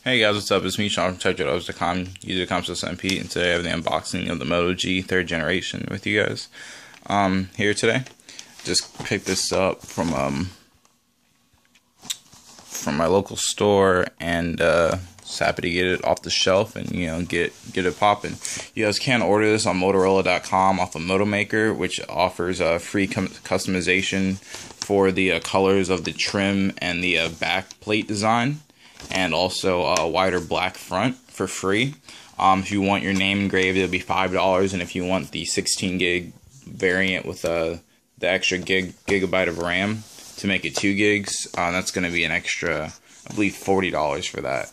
Hey guys, what's up? It's me, Sean from TechJodos.com, user.com/MP, and today I have the unboxing of the Moto G 3rd generation with you guys. Here today, just picked this up from my local store, and just happy to get it off the shelf and get it popping. You guys can order this on Motorola.com off of Moto Maker, which offers free customization for the colors of the trim and the back plate design, and also a wider black front for free. If you want your name engraved, it'll be $5, and if you want the 16 gig variant with the extra gigabyte of RAM to make it 2 gigs, that's going to be an extra, I believe, $40 for that.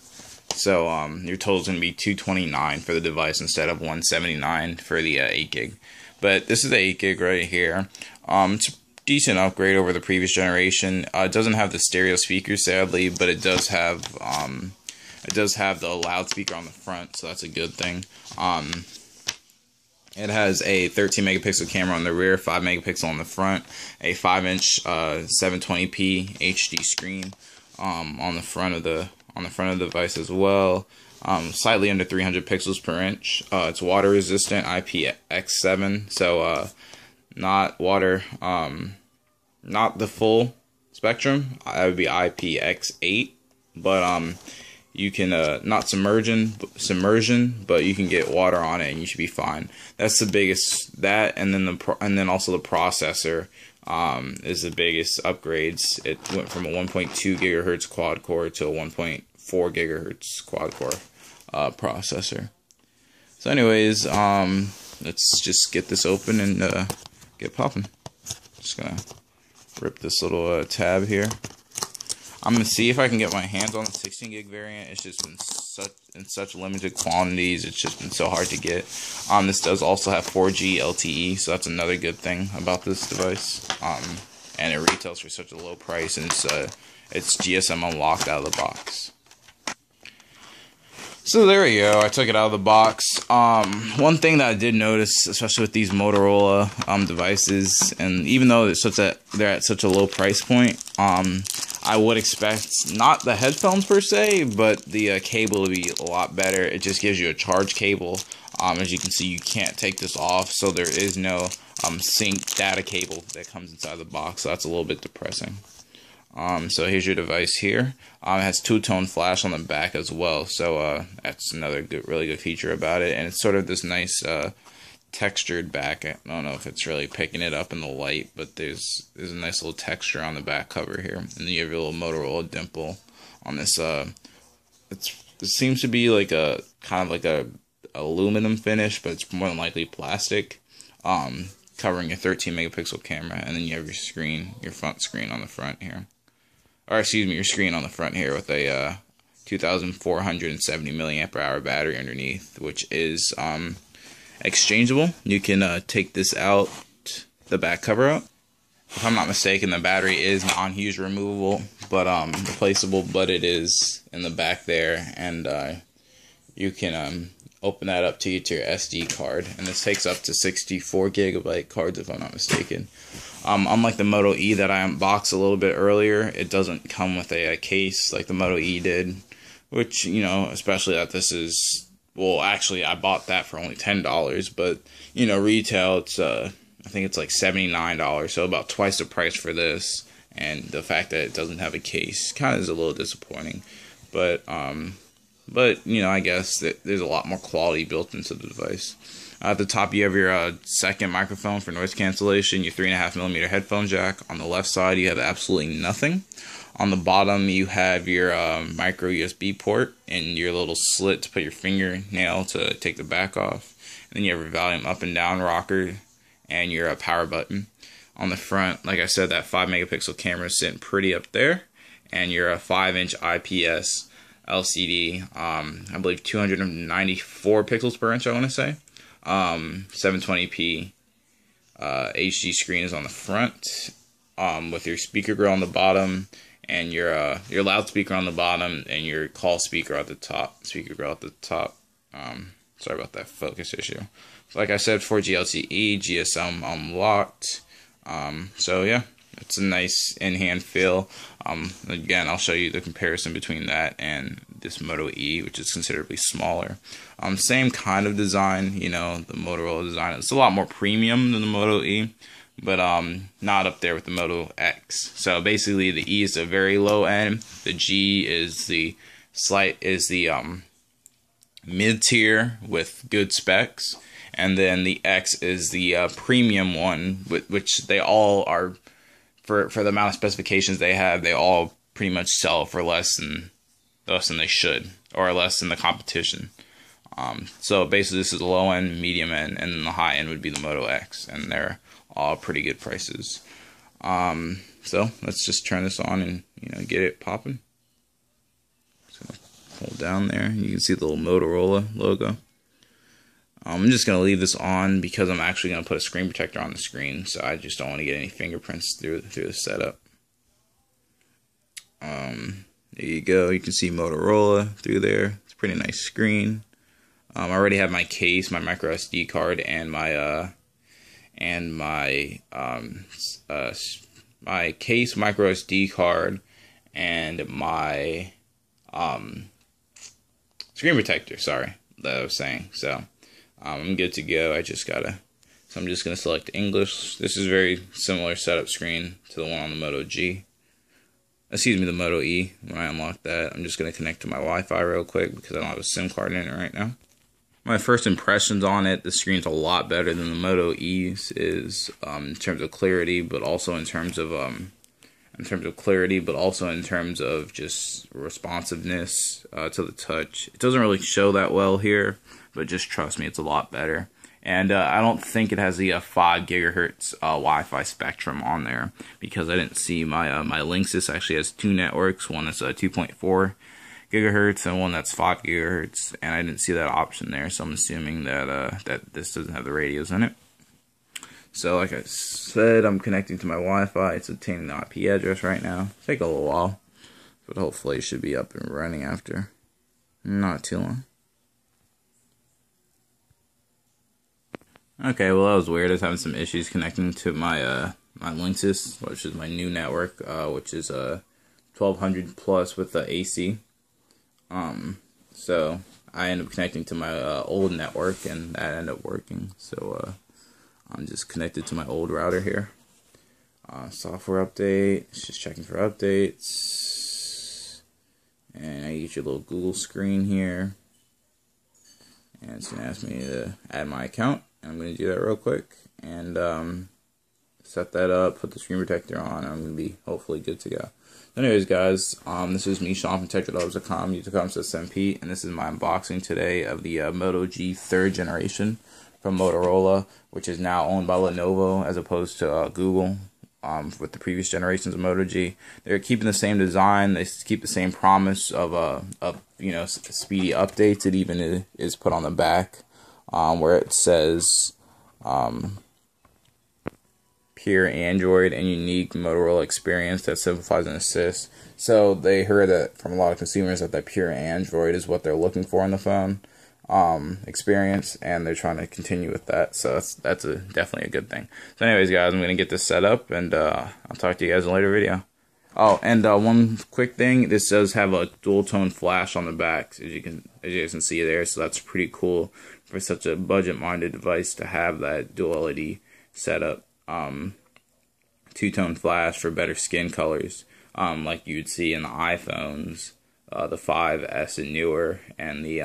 So your total's going to be $229 for the device instead of $179 for the 8 gig. But this is the 8 gig right here. It's a decent upgrade over the previous generation. It doesn't have the stereo speaker, sadly, but it does have the loudspeaker on the front, so that's a good thing. It has a 13 megapixel camera on the rear, 5 megapixel on the front, a 5-inch 720p HD screen on the front of the device as well. Slightly under 300 pixels per inch. It's water resistant, IPX7, so not water, not the full spectrum. That would be IPX8, but you can not submersion, but you can get water on it and you should be fine. That's the biggest, that, and then also the processor is the biggest upgrades. It went from a 1.2 gigahertz quad core to a 1.4 gigahertz quad core processor. So anyways, let's just get this open and get popping. Just gonna rip this little tab here. I'm gonna see if I can get my hands on the 16 gig variant. It's just been in such limited quantities. It's just been so hard to get. This does also have 4G LTE, so that's another good thing about this device. And it retails for such a low price, and it's GSM unlocked out of the box. So there we go. I took it out of the box. One thing that I did notice, especially with these Motorola devices, and even though they're at such a low price point, I would expect not the headphones per se, but the cable to be a lot better. It just gives you a charge cable. As you can see, you can't take this off, so there is no sync data cable that comes inside the box. So that's a little bit depressing. So here's your device here. It has two-tone flash on the back as well, so that's another really good feature about it. And it's sort of this nice textured back. I don't know if it's really picking it up in the light, but there's a nice little texture on the back cover here, and then you have your little Motorola dimple on this. It seems to be like a kind of like a aluminum finish, but it's more than likely plastic. Covering a 13 megapixel camera, and then you have your screen, your front screen on the front here. Or excuse me, your screen on the front here with a 2,470 milliamp hour battery underneath, which is exchangeable. You can take this out, the back cover out. If I'm not mistaken, the battery is non-huge removable, but replaceable, but it is in the back there, and you can open that up to get to your SD card, and this takes up to 64 gigabyte cards if I'm not mistaken. Unlike the Moto E that I unboxed a little bit earlier, it doesn't come with a case like the Moto E did, which, especially that this is, well, actually I bought that for only $10, but, retail, it's, I think it's like $79, so about twice the price for this, and the fact that it doesn't have a case kind of is a little disappointing, but I guess that there's a lot more quality built into the device. At the top, you have your second microphone for noise cancellation, your 3.5mm headphone jack. On the left side, you have absolutely nothing. On the bottom, you have your micro USB port and your little slit to put your fingernail to take the back off. And then you have your volume up and down rocker and your power button. On the front, like I said, that 5 megapixel camera is sitting pretty up there, and your 5-inch IPS LCD, I believe 294 pixels per inch, I want to say. 720p HD screen is on the front, with your speaker grill on the bottom, and your loudspeaker on the bottom, and your call speaker at the top. Speaker grill at the top. Sorry about that focus issue. So like I said, 4G LTE, GSM unlocked. So yeah. It's a nice in-hand feel. Again, I'll show you the comparison between that and this Moto E, which is considerably smaller. Same kind of design, you know, the Motorola design. It's a lot more premium than the Moto E, but not up there with the Moto X. So basically, the E is the very low end. The G is the mid tier with good specs, and then the X is the premium one, which they all are for the amount of specifications they have. They all pretty much sell for less than they should, or less than the competition. So basically, this is the low end, medium end, and then the high end would be the Moto X, and they're all pretty good prices. So let's just turn this on and, you know, get it popping. So hold down there, you can see the little Motorola logo. I'm just gonna leave this on because I'm actually gonna put a screen protector on the screen, so I just don't want to get any fingerprints through the setup. There you go. You can see Motorola through there. It's a pretty nice screen. I already have my case, my micro SD card, and my my case, micro SD card, and my screen protector. Sorry, that I was saying. So I'm good to go. So I'm just gonna select English. This is a very similar setup screen to the one on the Moto G. Excuse me, the Moto E. When I unlock that, I'm just going to connect to my Wi-Fi real quick because I don't have a SIM card in it right now. My first impressions on it, the screen's a lot better than the Moto E's is in terms of clarity, but also in terms of just responsiveness to the touch. It doesn't really show that well here, but just trust me, it's a lot better. And I don't think it has the 5 gigahertz Wi-Fi spectrum on there because I didn't see my my Linksys actually has 2 networks. One that's 2.4 gigahertz and one that's 5 gigahertz, and I didn't see that option there. So I'm assuming that that this doesn't have the radios in it. So like I said, I'm connecting to my Wi-Fi. It's obtaining the IP address right now. Take a little while, but hopefully it should be up and running after not too long. Okay, well that was weird. I was having some issues connecting to my my Linksys, which is my new network, which is 1200 plus with the AC. So I ended up connecting to my old network, and that ended up working. So I'm just connected to my old router here. Software update. It's just checking for updates, and I get your little Google screen here, and it's gonna ask me to add my account. I'm going to do that real quick and set that up, put the screen protector on, and I'm going to be hopefully good to go. Anyways, guys, this is me, Sean from TechDollars.com, YouTube.com/SMP, and this is my unboxing today of the Moto G 3rd generation from Motorola, which is now owned by Lenovo as opposed to Google. With the previous generations of Moto G, they're keeping the same design. They keep the same promise of you know, speedy updates. It even is put on the back. Where it says pure Android and unique Motorola experience that simplifies and assists. So they heard that from a lot of consumers that pure Android is what they're looking for in the phone experience, and they're trying to continue with that. So that's definitely a good thing. So anyways, guys, I'm gonna get this set up, and I'll talk to you guys in a later video. Oh, and one quick thing, this does have a dual tone flash on the back, as you guys can see there, so that's pretty cool for such a budget-minded device to have that dual LED setup. Two-tone flash for better skin colors, like you'd see in the iPhones, the 5S and newer, and the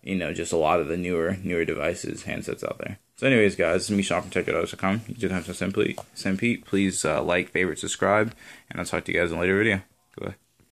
you know, just a lot of the newer devices, handsets out there. So anyways, guys, this is me, Sean from TechDollars.com. YouTube.com/SMP. Please like, favorite, subscribe, and I'll talk to you guys in a later video. Goodbye.